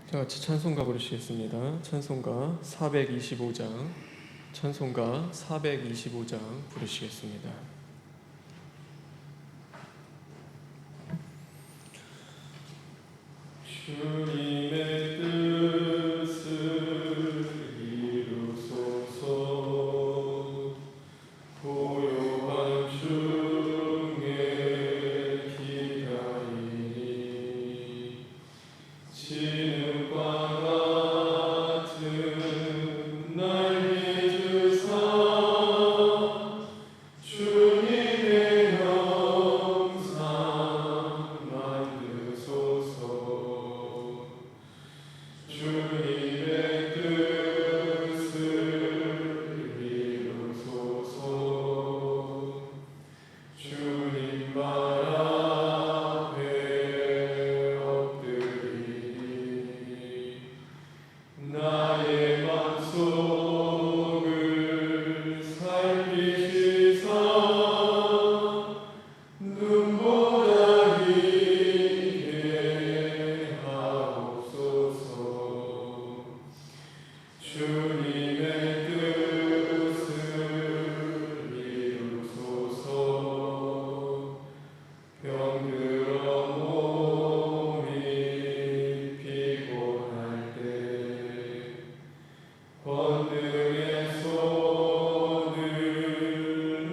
다 같이 찬송가 부르시겠습니다. 찬송가 425장, 찬송가 425장 부르시겠습니다. 주님의 뜻을 이루소서. 고요한 중에 기다리니 진흙과 같은 날 믿으사 주님의 형상 만드소서. 주님의 뜻을 이루소서. 주님 발 앞에 엎드리니 나의 맘속을 살피시사 눈보다 희게 하옵소서. 주님의 뜻을 이루소서. 병들어 몸이 피곤할 때 권능의 손을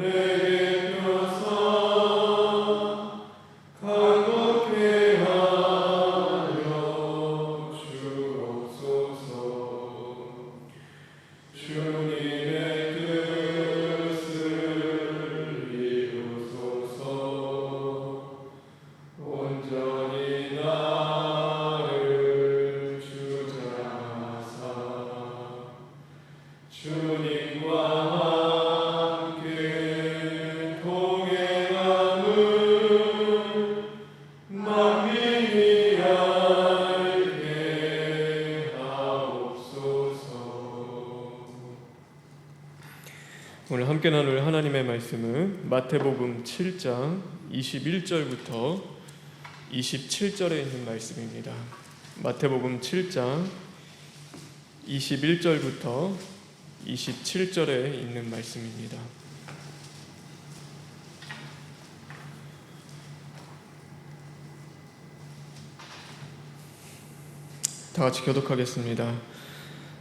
내게 펴사 강건케 하여 주옵소서. 주님의 뜻을 이루소서. 온전히 나를 주장하사 주님과 함께 동행함을 만민이 알게 하옵소서. 오늘 함께 나눌 하나님의 말씀은 마태복음 7장 21절부터 27절에 있는 말씀입니다. 마태복음 7장 21절부터 27절에 있는 말씀입니다. 다 같이 교독하겠습니다.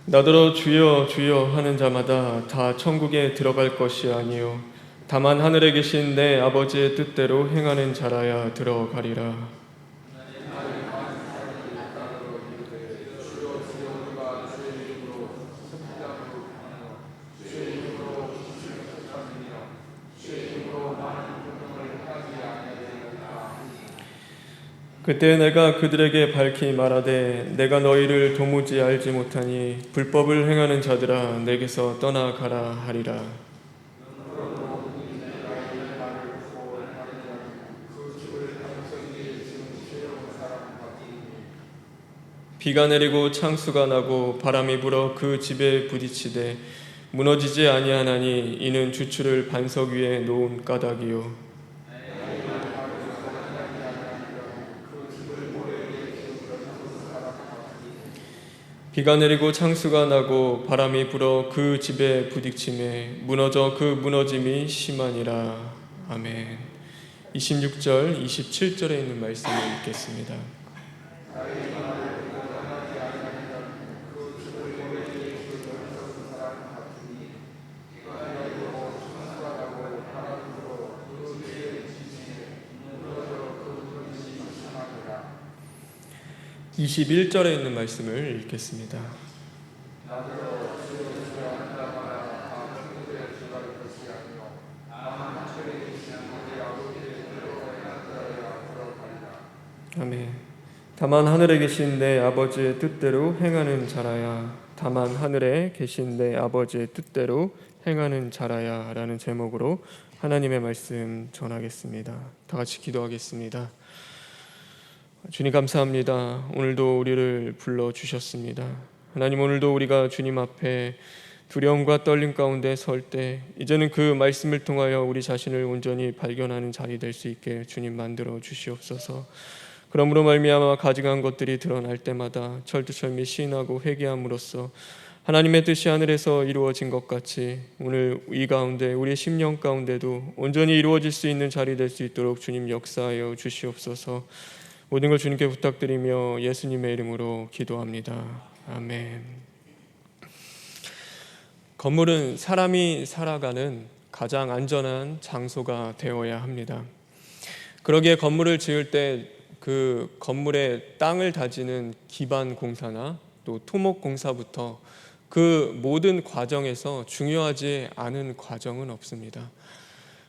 나더러 주여 주여 하는 자마다 다 천국에 들어갈 것이 아니요 다만 하늘에 계신 내 아버지의 뜻대로 행하는 자라야 들어가리라. 그때 내가 그들에게 밝히 말하되 내가 너희를 도무지 알지 못하니 불법을 행하는 자들아 내게서 떠나가라 하리라. 비가 내리고 창수가 나고 바람이 불어 그 집에 부딪히되 무너지지 아니하나니 이는 주추를 반석 위에 놓은 까닭이요. 비가 내리고 창수가 나고 바람이 불어 그 집에 부딪힘에 무너져 그 무너짐이 심하니라. 아멘. 26절, 27절에 있는 말씀을 읽겠습니다. (21절에) 있는 말씀을 읽겠습니다. 아멘. 다만 하늘에 계신 내 아버지의 뜻대로 행하는 자라야. 다만 하늘에 계신 내 아버지의 뜻대로 행하는 자라야 라는 제목으로 하나님의 말씀 전하겠습니다. 다 같이 기도하겠습니다. 주님 감사합니다. 오늘도 우리를 불러주셨습니다. 하나님, 오늘도 우리가 주님 앞에 두려움과 떨림 가운데 설 때 이제는 그 말씀을 통하여 우리 자신을 온전히 발견하는 자리 될 수 있게 주님 만들어 주시옵소서. 그러므로 말미암아 가증한 것들이 드러날 때마다 철두철미 시인하고 회개함으로써 하나님의 뜻이 하늘에서 이루어진 것 같이 오늘 이 가운데 우리의 심령 가운데도 온전히 이루어질 수 있는 자리 될 수 있도록 주님 역사하여 주시옵소서. 모든 걸 주님께 부탁드리며 예수님의 이름으로 기도합니다. 아멘. 건물은 사람이 살아가는 가장 안전한 장소가 되어야 합니다. 그러기에 건물을 지을 때 그 건물의 땅을 다지는 기반 공사나 또 토목 공사부터 그 모든 과정에서 중요하지 않은 과정은 없습니다.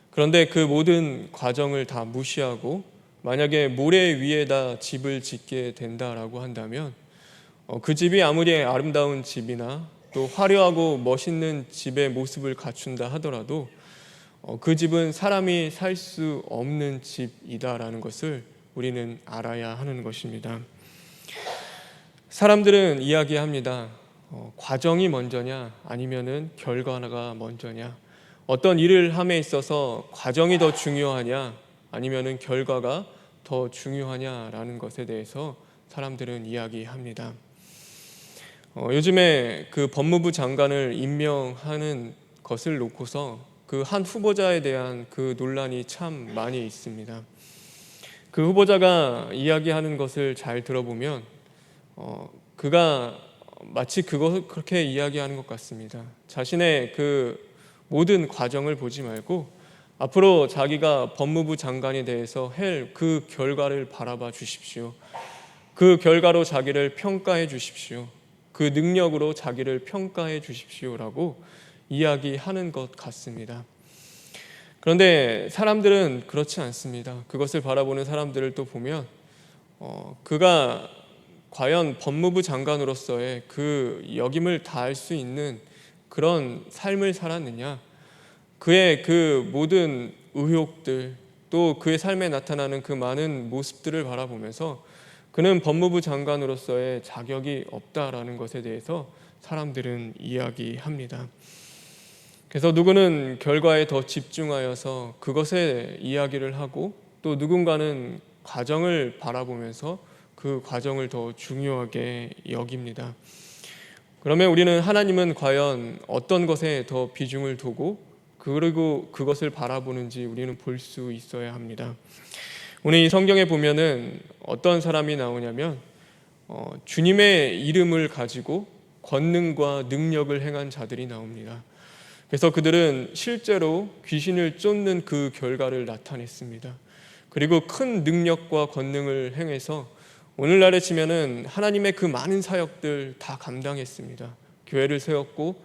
그런데 그 모든 과정을 다 무시하고 만약에 모래 위에다 집을 짓게 된다라고 한다면 그 집이 아무리 아름다운 집이나 또 화려하고 멋있는 집의 모습을 갖춘다 하더라도 그 집은 사람이 살 수 없는 집이다라는 것을 우리는 알아야 하는 것입니다. 사람들은 이야기합니다. 과정이 먼저냐 아니면은 결과가 먼저냐, 어떤 일을 함에 있어서 과정이 더 중요하냐 아니면은 결과가 더 중요하냐라는 것에 대해서 사람들은 이야기합니다. 요즘에 그 법무부 장관을 임명하는 것을 놓고서 그 한 후보자에 대한 그 논란이 참 많이 있습니다. 그 후보자가 이야기하는 것을 잘 들어보면 그가 마치 그것을 그렇게 이야기하는 것 같습니다. 자신의 그 모든 과정을 보지 말고 앞으로 자기가 법무부 장관에 대해서 할 그 결과를 바라봐 주십시오. 그 결과로 자기를 평가해 주십시오. 그 능력으로 자기를 평가해 주십시오라고 이야기하는 것 같습니다. 그런데 사람들은 그렇지 않습니다. 그것을 바라보는 사람들을 또 보면 그가 과연 법무부 장관으로서의 그 역임을 다할 수 있는 그런 삶을 살았느냐, 그의 그 모든 의혹들 또 그의 삶에 나타나는 그 많은 모습들을 바라보면서 그는 법무부 장관으로서의 자격이 없다라는 것에 대해서 사람들은 이야기합니다. 그래서 누구는 결과에 더 집중하여서 그것에 이야기를 하고 또 누군가는 과정을 바라보면서 그 과정을 더 중요하게 여깁니다. 그러면 우리는 하나님은 과연 어떤 것에 더 비중을 두고 그리고 그것을 바라보는지 우리는 볼 수 있어야 합니다. 오늘 이 성경에 보면은 어떤 사람이 나오냐면 주님의 이름을 가지고 권능과 능력을 행한 자들이 나옵니다. 그래서 그들은 실제로 귀신을 쫓는 그 결과를 나타냈습니다. 그리고 큰 능력과 권능을 행해서 오늘날에 치면은 하나님의 그 많은 사역들 다 감당했습니다. 교회를 세웠고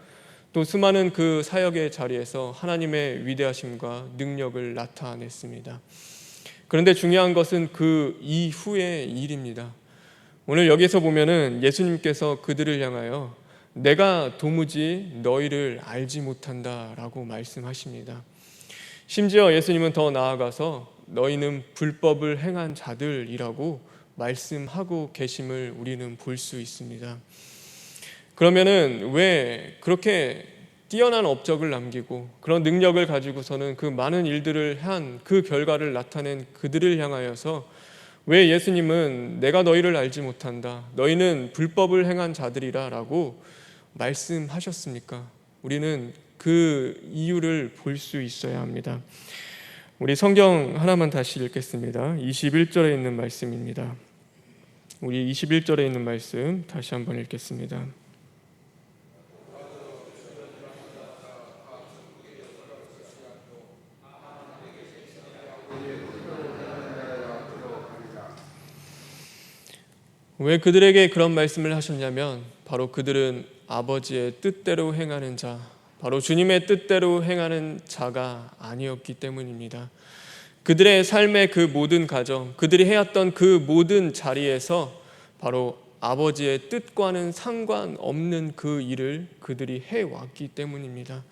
또 수많은 그 사역의 자리에서 하나님의 위대하심과 능력을 나타냈습니다. 그런데 중요한 것은 그 이후의 일입니다. 오늘 여기서 보면은 예수님께서 그들을 향하여 내가 도무지 너희를 알지 못한다라고 말씀하십니다. 심지어 예수님은 더 나아가서 너희는 불법을 행한 자들이라고 말씀하고 계심을 우리는 볼 수 있습니다. 그러면은 왜 그렇게 뛰어난 업적을 남기고 그런 능력을 가지고서는 그 많은 일들을 한 그 결과를 나타낸 그들을 향하여서 왜 예수님은 내가 너희를 알지 못한다, 너희는 불법을 행한 자들이라 라고 말씀하셨습니까? 우리는 그 이유를 볼 수 있어야 합니다. 우리 성경 하나만 다시 읽겠습니다. 21절에 있는 말씀입니다. 우리 21절에 있는 말씀 다시 한번 읽겠습니다. 왜 그들에게 그런 말씀을 하셨냐면 바로 그들은 아버지의 뜻대로 행하는 자, 바로 주님의 뜻대로 행하는 자가 아니었기 때문입니다. 그들의 삶의 그 모든 과정, 그들이 해왔던 그 모든 자리에서 바로 아버지의 뜻과는 상관없는 그 일을 그들이 해왔기 때문입니다.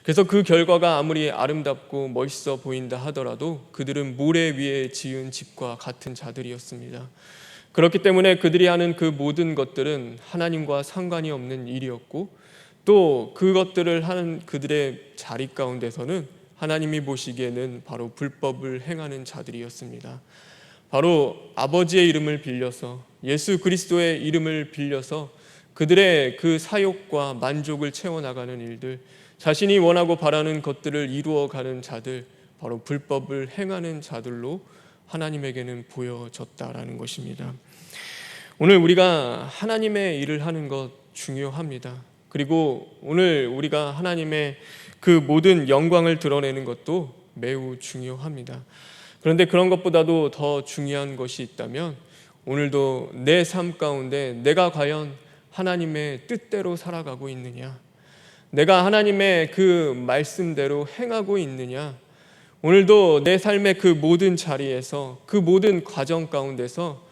그래서 그 결과가 아무리 아름답고 멋있어 보인다 하더라도 그들은 모래 위에 지은 집과 같은 자들이었습니다. 그렇기 때문에 그들이 하는 그 모든 것들은 하나님과 상관이 없는 일이었고 또 그것들을 하는 그들의 자리 가운데서는 하나님이 보시기에는 바로 불법을 행하는 자들이었습니다. 바로 아버지의 이름을 빌려서, 예수 그리스도의 이름을 빌려서 그들의 그 사욕과 만족을 채워나가는 일들, 자신이 원하고 바라는 것들을 이루어가는 자들, 바로 불법을 행하는 자들로 하나님에게는 보여졌다라는 것입니다. 오늘 우리가 하나님의 일을 하는 것 중요합니다. 그리고 오늘 우리가 하나님의 그 모든 영광을 드러내는 것도 매우 중요합니다. 그런데 그런 것보다도 더 중요한 것이 있다면, 오늘도 내 삶 가운데 내가 과연 하나님의 뜻대로 살아가고 있느냐, 내가 하나님의 그 말씀대로 행하고 있느냐, 오늘도 내 삶의 그 모든 자리에서, 그 모든 과정 가운데서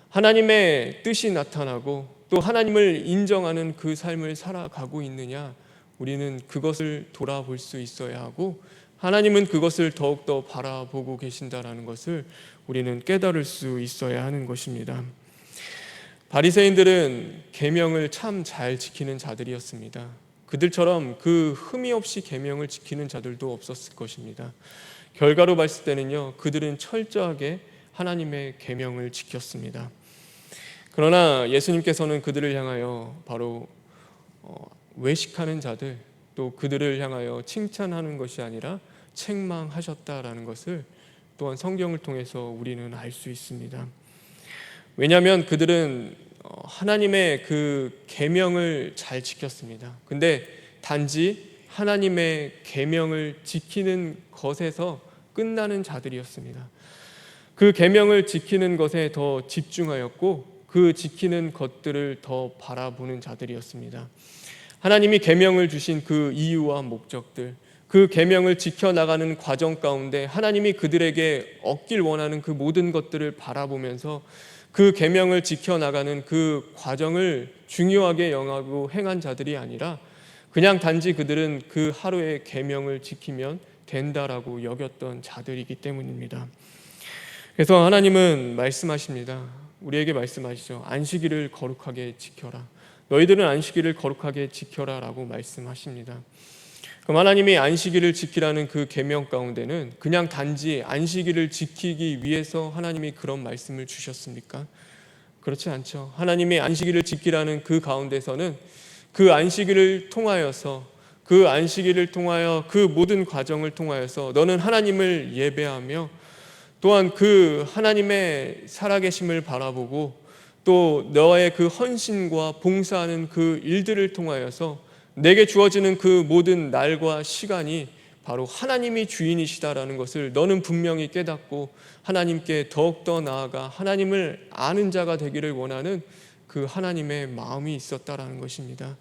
하나님의 뜻이 나타나고 또 하나님을 인정하는 그 삶을 살아가고 있느냐, 우리는 그것을 돌아볼 수 있어야 하고, 하나님은 그것을 더욱더 바라보고 계신다라는 것을 우리는 깨달을 수 있어야 하는 것입니다. 바리새인들은 계명을 참 잘 지키는 자들이었습니다. 그들처럼 그 흠이 없이 계명을 지키는 자들도 없었을 것입니다. 결과로 봤을 때는요, 그들은 철저하게 하나님의 계명을 지켰습니다. 그러나 예수님께서는 그들을 향하여 바로 외식하는 자들, 또 그들을 향하여 칭찬하는 것이 아니라 책망하셨다라는 것을 또한 성경을 통해서 우리는 알 수 있습니다. 왜냐하면 그들은 하나님의 그 계명을 잘 지켰습니다. 근데 단지 하나님의 계명을 지키는 것에서 끝나는 자들이었습니다. 그 계명을 지키는 것에 더 집중하였고, 그 지키는 것들을 더 바라보는 자들이었습니다. 하나님이 계명을 주신 그 이유와 목적들, 그 계명을 지켜나가는 과정 가운데 하나님이 그들에게 얻길 원하는 그 모든 것들을 바라보면서 그 계명을 지켜나가는 그 과정을 중요하게 여기고 행한 자들이 아니라, 그냥 단지 그들은 그 하루의 계명을 지키면 된다라고 여겼던 자들이기 때문입니다. 그래서 하나님은 말씀하십니다. 우리에게 말씀하시죠. 안식일을 거룩하게 지켜라. 너희들은 안식일을 거룩하게 지켜라 라고 말씀하십니다. 그럼 하나님이 안식일을 지키라는 그 계명 가운데는 그냥 단지 안식일을 지키기 위해서 하나님이 그런 말씀을 주셨습니까? 그렇지 않죠. 하나님이 안식일을 지키라는 그 가운데서는 그 안식일을 통하여서, 그 안식일을 통하여 그 모든 과정을 통하여서 너는 하나님을 예배하며 또한 그 하나님의 살아계심을 바라보고 또 너의 그 헌신과 봉사하는 그 일들을 통하여서 내게 주어지는 그 모든 날과 시간이 바로 하나님이 주인이시다라는 것을 너는 분명히 깨닫고 하나님께 더욱더 나아가 하나님을 아는 자가 되기를 원하는 그 하나님의 마음이 있었다라는 것입니다.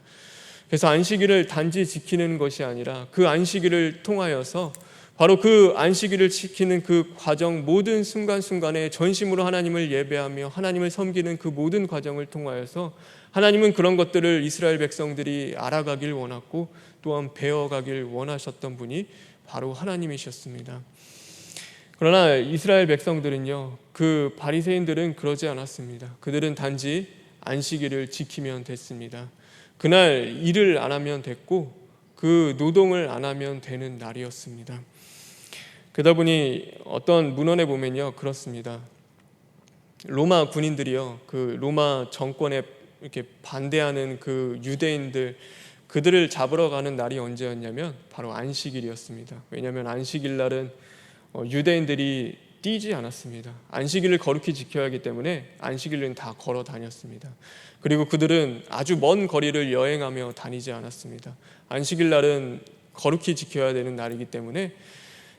그래서 안식일을 단지 지키는 것이 아니라 그 안식일을 통하여서 바로 그 안식일을 지키는 그 과정, 모든 순간순간에 전심으로 하나님을 예배하며 하나님을 섬기는 그 모든 과정을 통하여서 하나님은 그런 것들을 이스라엘 백성들이 알아가길 원했고 또한 배워가길 원하셨던 분이 바로 하나님이셨습니다. 그러나 이스라엘 백성들은요, 그 바리새인들은 그러지 않았습니다. 그들은 단지 안식일을 지키면 됐습니다. 그날 일을 안 하면 됐고 그 노동을 안 하면 되는 날이었습니다. 그러다 보니 어떤 문헌에 보면요, 그렇습니다. 로마 군인들이요, 그 로마 정권에 이렇게 반대하는 그 유대인들, 그들을 잡으러 가는 날이 언제였냐면 바로 안식일이었습니다. 왜냐하면 안식일 날은 유대인들이 뛰지 않았습니다. 안식일을 거룩히 지켜야 하기 때문에 안식일은 다 걸어 다녔습니다. 그리고 그들은 아주 먼 거리를 여행하며 다니지 않았습니다. 안식일 날은 거룩히 지켜야 되는 날이기 때문에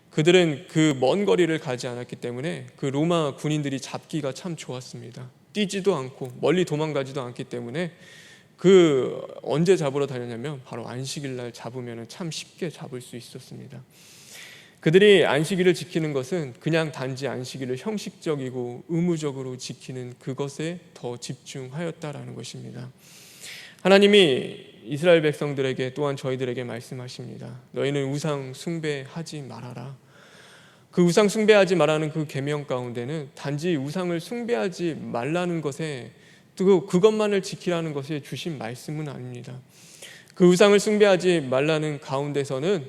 그들은 그 먼 거리를 가지 않았기 때문에 그 로마 군인들이 잡기가 참 좋았습니다. 뛰지도 않고 멀리 도망가지도 않기 때문에 그 언제 잡으러 다녔냐면 바로 안식일 날 잡으면 참 쉽게 잡을 수 있었습니다. 그들이 안식일을 지키는 것은 그냥 단지 안식일을 형식적이고 의무적으로 지키는 그것에 더 집중하였다라는 것입니다. 하나님이 이스라엘 백성들에게 또한 저희들에게 말씀하십니다. 너희는 우상 숭배하지 말아라. 그 우상 숭배하지 말라는 그 계명 가운데는 단지 우상을 숭배하지 말라는 것에 또 그것만을 지키라는 것에 주신 말씀은 아닙니다. 그 우상을 숭배하지 말라는 가운데서는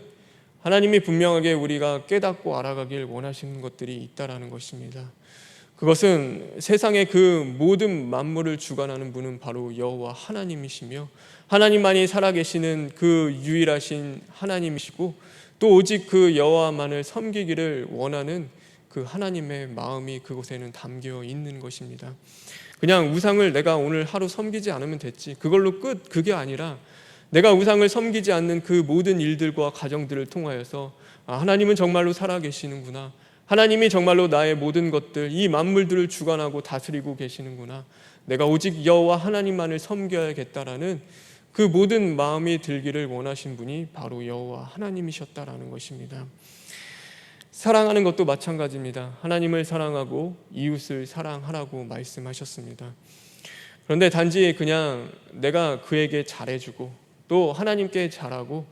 하나님이 분명하게 우리가 깨닫고 알아가길 원하시는 것들이 있다라는 것입니다. 그 그것은 세상의 그 모든 만물을 주관하는 분은 바로 여호와 하나님이시며 하나님만이 살아계시는 그 유일하신 하나님이시고 또 오직 그 여호와만을 섬기기를 원하는 그 하나님의 마음이 그곳에는 담겨 있는 것입니다. 그냥 우상을 내가 오늘 하루 섬기지 않으면 됐지, 그걸로 끝, 그게 아니라 내가 우상을 섬기지 않는 그 모든 일들과 과정들을 통하여서 하나님은 정말로 살아계시는구나, 하나님이 정말로 나의 모든 것들, 이 만물들을 주관하고 다스리고 계시는구나, 내가 오직 여호와 하나님만을 섬겨야겠다라는 그 모든 마음이 들기를 원하신 분이 바로 여호와 하나님이셨다라는 것입니다. 사랑하는 것도 마찬가지입니다. 하나님을 사랑하고 이웃을 사랑하라고 말씀하셨습니다. 그런데 단지 그냥 내가 그에게 잘해주고 또 하나님께 잘하고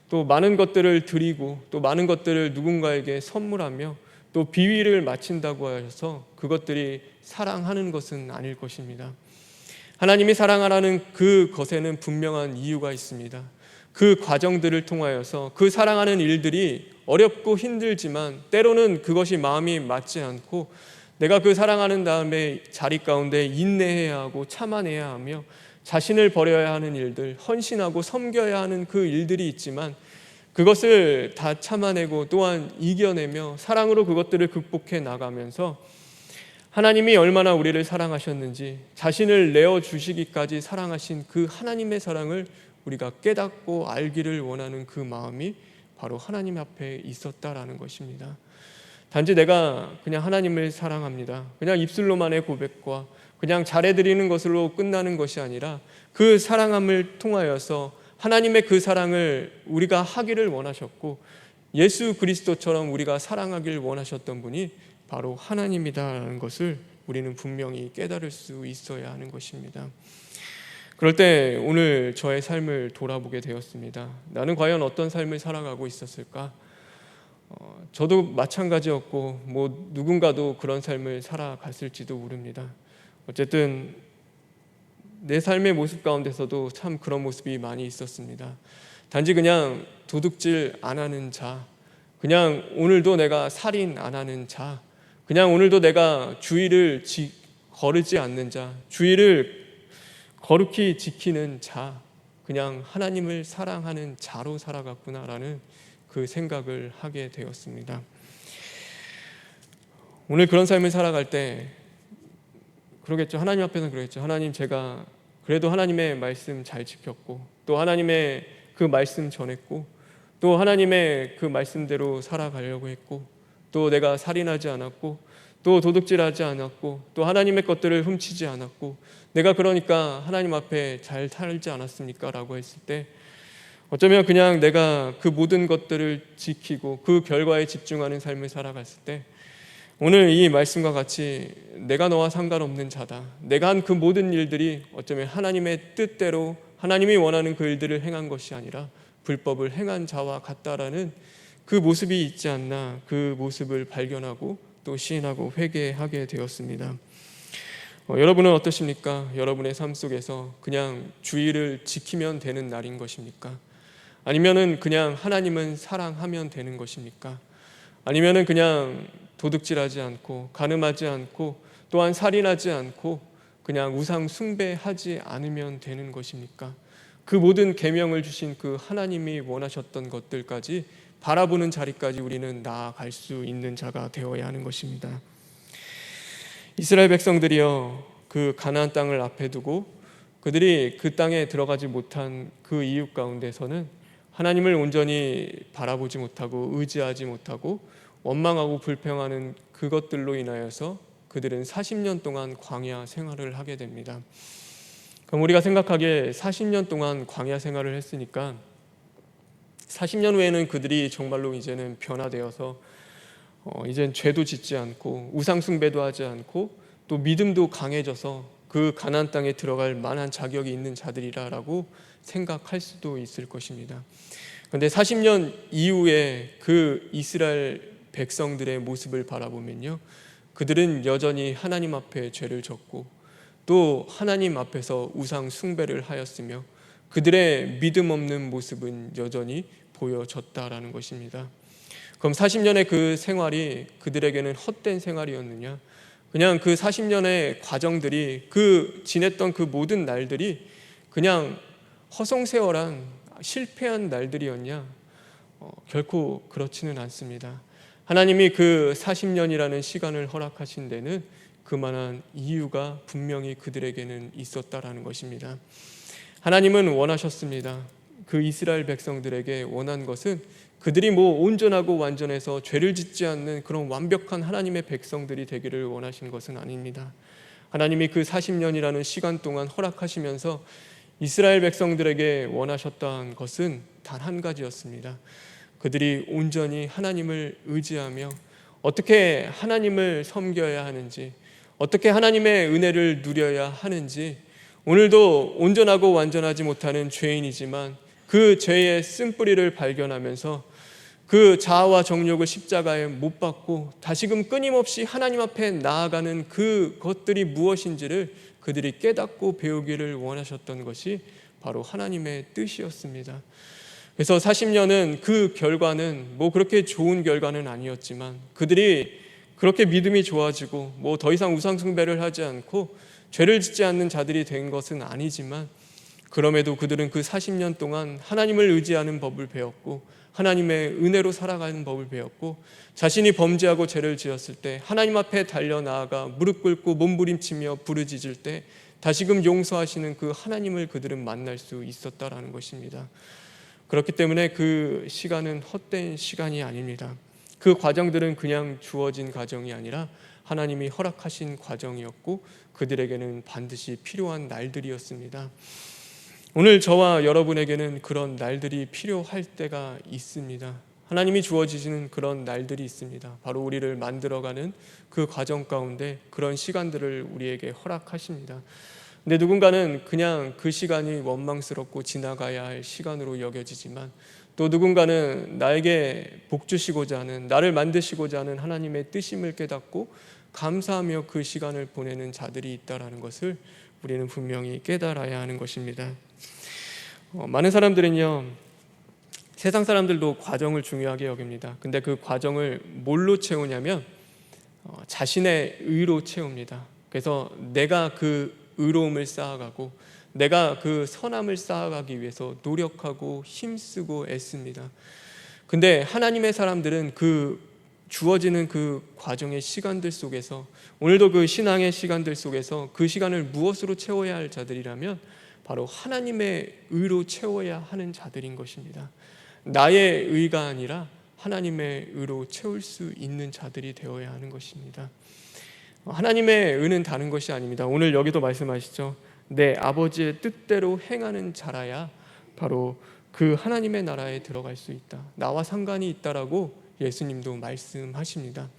또 많은 것들을 드리고 또 많은 것들을 누군가에게 선물하며 또 비위를 마친다고 하셔서 그것들이 사랑하는 것은 아닐 것입니다. 하나님이 사랑하라는 그 것에는 분명한 이유가 있습니다. 그 과정들을 통하여서 그 사랑하는 일들이 어렵고 힘들지만 때로는 그것이 마음이 맞지 않고 내가 그 사랑하는 다음에 자리 가운데 인내해야 하고 참아내야 하며 자신을 버려야 하는 일들, 헌신하고 섬겨야 하는 그 일들이 있지만 그것을 다 참아내고 또한 이겨내며 사랑으로 그것들을 극복해 나가면서 하나님이 얼마나 우리를 사랑하셨는지 자신을 내어주시기까지 사랑하신 그 하나님의 사랑을 우리가 깨닫고 알기를 원하는 그 마음이 바로 하나님 앞에 있었다라는 것입니다. 단지 내가 그냥 하나님을 사랑합니다, 그냥 입술로만의 고백과 그냥 잘해드리는 것으로 끝나는 것이 아니라 그 사랑함을 통하여서 하나님의 그 사랑을 우리가 하기를 원하셨고 예수 그리스도처럼 우리가 사랑하기를 원하셨던 분이 바로 하나님이다라는 것을 우리는 분명히 깨달을 수 있어야 하는 것입니다. 그럴 때 오늘 저의 삶을 돌아보게 되었습니다. 나는 과연 어떤 삶을 살아가고 있었을까? 저도 마찬가지였고 누군가도 그런 삶을 살아갔을지도 모릅니다. 어쨌든 내 삶의 모습 가운데서도 참 그런 모습이 많이 있었습니다. 단지 그냥 도둑질 안 하는 자, 그냥 오늘도 내가 살인 안 하는 자, 그냥 오늘도 내가 주의를 거르지 않는 자, 주의를 거룩히 지키는 자, 그냥 하나님을 사랑하는 자로 살아갔구나라는 그 생각을 하게 되었습니다. 오늘 그런 삶을 살아갈 때 그러겠죠. 하나님 앞에서는 그러겠죠. 하나님, 제가 그래도 하나님의 말씀 잘 지켰고 또 하나님의 그 말씀 전했고 또 하나님의 그 말씀대로 살아가려고 했고 또 내가 살인하지 않았고 또 도둑질하지 않았고 또 하나님의 것들을 훔치지 않았고 내가 그러니까 하나님 앞에 잘 살지 않았습니까? 라고 했을 때 어쩌면 그냥 내가 그 모든 것들을 지키고 그 결과에 집중하는 삶을 살아갔을 때 오늘 이 말씀과 같이 내가 너와 상관없는 자다, 내가 한 그 모든 일들이 어쩌면 하나님의 뜻대로 하나님이 원하는 그 일들을 행한 것이 아니라 불법을 행한 자와 같다라는 그 모습이 있지 않나, 그 모습을 발견하고 또 시인하고 회개하게 되었습니다. 여러분은 어떠십니까? 여러분의 삶 속에서 그냥 주의를 지키면 되는 날인 것입니까? 아니면은 그냥 하나님은 사랑하면 되는 것입니까? 아니면은 그냥 도둑질하지 않고 간음하지 않고 또한 살인하지 않고 그냥 우상 숭배하지 않으면 되는 것입니까? 그 모든 계명을 주신 그 하나님이 원하셨던 것들까지 바라보는 자리까지 우리는 나아갈 수 있는 자가 되어야 하는 것입니다. 이스라엘 백성들이요, 그 가나안 땅을 앞에 두고 그들이 그 땅에 들어가지 못한 그 이유 가운데서는 하나님을 온전히 바라보지 못하고 의지하지 못하고 원망하고 불평하는 그것들로 인하여서 그들은 40년 동안 광야 생활을 하게 됩니다. 그럼 우리가 생각하기에 40년 동안 광야 생활을 했으니까 40년 후에는 그들이 정말로 이제는 변화되어서 이젠 죄도 짓지 않고 우상 숭배도 하지 않고 또 믿음도 강해져서 그 가나안 땅에 들어갈 만한 자격이 있는 자들이라고 생각할 수도 있을 것입니다. 그런데 40년 이후에 그 이스라엘 백성들의 모습을 바라보면요, 그들은 여전히 하나님 앞에 죄를 졌고 또 하나님 앞에서 우상 숭배를 하였으며 그들의 믿음 없는 모습은 여전히 보여졌다라는 것입니다. 그럼 40년의 그 생활이 그들에게는 헛된 생활이었느냐? 그냥 그 40년의 과정들이, 그 지냈던 그 모든 날들이 그냥 허송세월한 실패한 날들이었냐? 결코 그렇지는 않습니다. 하나님이 그 40년이라는 시간을 허락하신 데는 그만한 이유가 분명히 그들에게는 있었다라는 것입니다. 하나님은 원하셨습니다. 그 이스라엘 백성들에게 원한 것은 그들이 온전하고 완전해서 죄를 짓지 않는 그런 완벽한 하나님의 백성들이 되기를 원하신 것은 아닙니다. 하나님이 그 40년이라는 시간 동안 허락하시면서 이스라엘 백성들에게 원하셨던 것은 단 한 가지였습니다. 그들이 온전히 하나님을 의지하며 어떻게 하나님을 섬겨야 하는지, 어떻게 하나님의 은혜를 누려야 하는지, 오늘도 온전하고 완전하지 못하는 죄인이지만 그 죄의 쓴뿌리를 발견하면서 그 자아와 정욕을 십자가에 못 박고 다시금 끊임없이 하나님 앞에 나아가는 그것들이 무엇인지를 그들이 깨닫고 배우기를 원하셨던 것이 바로 하나님의 뜻이었습니다. 그래서 40년은 그 결과는 그렇게 좋은 결과는 아니었지만, 그들이 그렇게 믿음이 좋아지고 더 이상 우상 숭배를 하지 않고 죄를 짓지 않는 자들이 된 것은 아니지만, 그럼에도 그들은 그 40년 동안 하나님을 의지하는 법을 배웠고 하나님의 은혜로 살아가는 법을 배웠고, 자신이 범죄하고 죄를 지었을 때 하나님 앞에 달려나아가 무릎 꿇고 몸부림치며 부르짖을 때 다시금 용서하시는 그 하나님을 그들은 만날 수 있었다라는 것입니다. 그렇기 때문에 그 시간은 헛된 시간이 아닙니다. 그 과정들은 그냥 주어진 과정이 아니라 하나님이 허락하신 과정이었고 그들에게는 반드시 필요한 날들이었습니다. 오늘 저와 여러분에게는 그런 날들이 필요할 때가 있습니다. 하나님이 주어지시는 그런 날들이 있습니다. 바로 우리를 만들어가는 그 과정 가운데 그런 시간들을 우리에게 허락하십니다. 근데 누군가는 그냥 그 시간이 원망스럽고 지나가야 할 시간으로 여겨지지만, 또 누군가는 나에게 복 주시고자 하는, 나를 만드시고자 하는 하나님의 뜻임을 깨닫고 감사하며 그 시간을 보내는 자들이 있다라는 것을 우리는 분명히 깨달아야 하는 것입니다. 많은 사람들은요, 세상 사람들도 과정을 중요하게 여깁니다. 근데 그 과정을 뭘로 채우냐면 자신의 의로 채웁니다. 그래서 내가 그 의로움을 쌓아가고 내가 그 선함을 쌓아가기 위해서 노력하고 힘쓰고 애씁니다. 근데 하나님의 사람들은 그 주어지는 그 과정의 시간들 속에서, 오늘도 그 신앙의 시간들 속에서 그 시간을 무엇으로 채워야 할 자들이라면 바로 하나님의 의로 채워야 하는 자들인 것입니다. 나의 의가 아니라 하나님의 의로 채울 수 있는 자들이 되어야 하는 것입니다. 하나님의 의는 다른 것이 아닙니다. 오늘 여기도 말씀하시죠. 내 아버지의 뜻대로 행하는 자라야 바로 그 하나님의 나라에 들어갈 수 있다. 나와 상관이 있다라고 예수님도 말씀하십니다.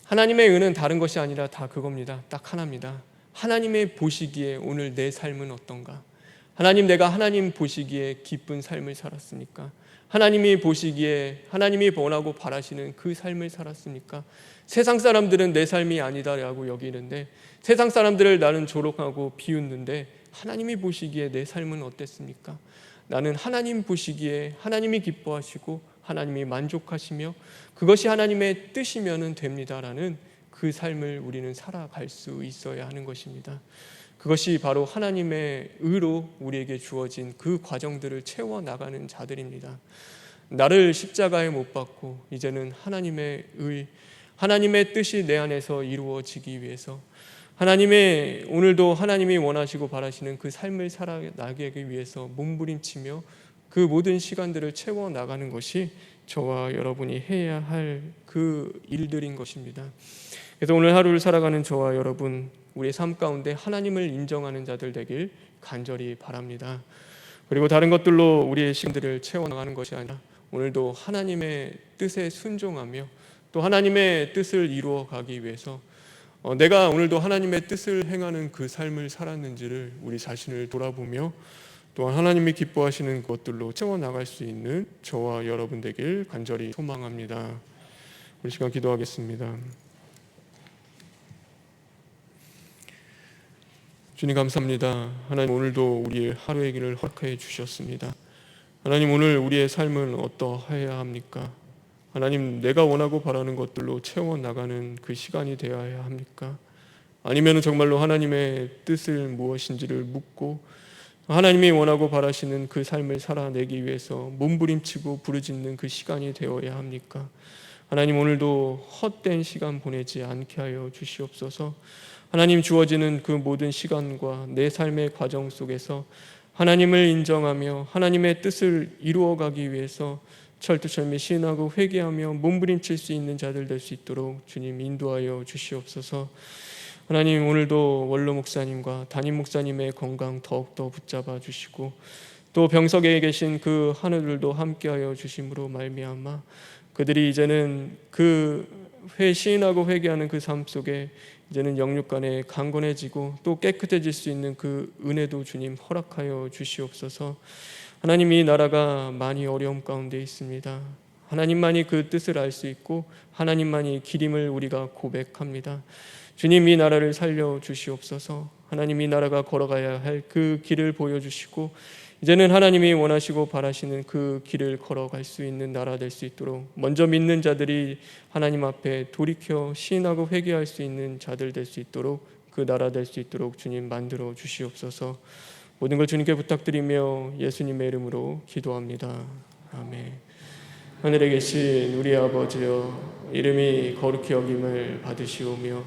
하나님의 의는 다른 것이 아니라 다 그겁니다. 딱 하나입니다. 하나님의 보시기에 오늘 내 삶은 어떤가? 내가 하나님 보시기에 기쁜 삶을 살았습니까? 하나님이 보시기에 하나님이 원하고 바라시는 그 삶을 살았습니까? 세상 사람들은 내 삶이 아니다라고 여기는데, 세상 사람들을 나는 조롱하고 비웃는데 하나님이 보시기에 내 삶은 어땠습니까? 나는 하나님 보시기에 하나님이 기뻐하시고 하나님이 만족하시며 그것이 하나님의 뜻이면 됩니다라는 그 삶을 우리는 살아갈 수 있어야 하는 것입니다. 그것이 바로 하나님의 의로 우리에게 주어진 그 과정들을 채워나가는 자들입니다. 나를 십자가에 못 박고 이제는 하나님의 의, 하나님의 뜻이 내 안에서 이루어지기 위해서, 하나님의 오늘도 하나님이 원하시고 바라시는 그 삶을 살아나가기 위해서 몸부림치며 그 모든 시간들을 채워나가는 것이 저와 여러분이 해야 할 그 일들인 것입니다. 그래서 오늘 하루를 살아가는 저와 여러분, 우리의 삶 가운데 하나님을 인정하는 자들 되길 간절히 바랍니다. 그리고 다른 것들로 우리의 시간들을 채워나가는 것이 아니라 오늘도 하나님의 뜻에 순종하며 또 하나님의 뜻을 이루어가기 위해서 내가 오늘도 하나님의 뜻을 행하는 그 삶을 살았는지를 우리 자신을 돌아보며 또한 하나님이 기뻐하시는 것들로 채워나갈 수 있는 저와 여러분 되길 간절히 소망합니다. 우리 시간 기도하겠습니다. 주님 감사합니다. 하나님, 오늘도 우리의 하루의 길을 허락해 주셨습니다. 하나님, 오늘 우리의 삶은 어떠해야 합니까? 하나님, 내가 원하고 바라는 것들로 채워나가는 그 시간이 되어야 합니까? 아니면 정말로 하나님의 뜻을 무엇인지를 묻고 하나님이 원하고 바라시는 그 삶을 살아내기 위해서 몸부림치고 부르짖는 그 시간이 되어야 합니까? 하나님, 오늘도 헛된 시간 보내지 않게 하여 주시옵소서. 하나님, 주어지는 그 모든 시간과 내 삶의 과정 속에서 하나님을 인정하며 하나님의 뜻을 이루어가기 위해서 철두철미 시인하고 회개하며 몸부림칠 수 있는 자들 될 수 있도록 주님 인도하여 주시옵소서. 하나님, 오늘도 원로 목사님과 담임 목사님의 건강 더욱더 붙잡아 주시고 또 병석에 계신 그 하늘들도 함께하여 주심으로 말미암아 그들이 이제는 그 시인하고 회개하는 그 삶 속에 이제는 영육간에 강건해지고 또 깨끗해질 수 있는 그 은혜도 주님 허락하여 주시옵소서. 하나님, 이 나라가 많이 어려움 가운데 있습니다. 하나님만이 그 뜻을 알 수 있고 하나님만이 길임을 우리가 고백합니다. 주님, 이 나라를 살려 주시옵소서. 하나님, 이 나라가 걸어가야 할 그 길을 보여주시고 이제는 하나님이 원하시고 바라시는 그 길을 걸어갈 수 있는 나라 될 수 있도록 먼저 믿는 자들이 하나님 앞에 돌이켜 시인하고 회개할 수 있는 자들 될 수 있도록 그 나라 될 수 있도록 주님 만들어 주시옵소서. 모든 걸 주님께 부탁드리며 예수님의 이름으로 기도합니다. 아멘. 하늘에 계신 우리 아버지여, 이름이 거룩히 여김을 받으시오며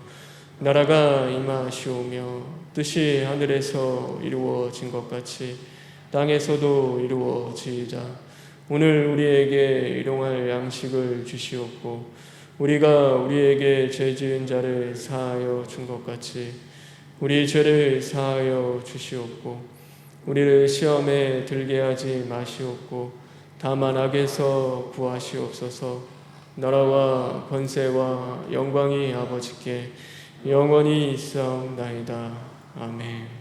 나라가 임하시오며 뜻이 하늘에서 이루어진 것 같이 땅에서도 이루어지이다. 오늘 우리에게 일용할 양식을 주시옵고 우리가 우리에게 죄 지은 자를 사하여 준 것 같이 우리 죄를 사하여 주시옵고 우리를 시험에 들게 하지 마시옵고 다만 악에서 구하시옵소서. 나라와 권세와 영광이 아버지께 영원히 있사옵나이다. 아멘.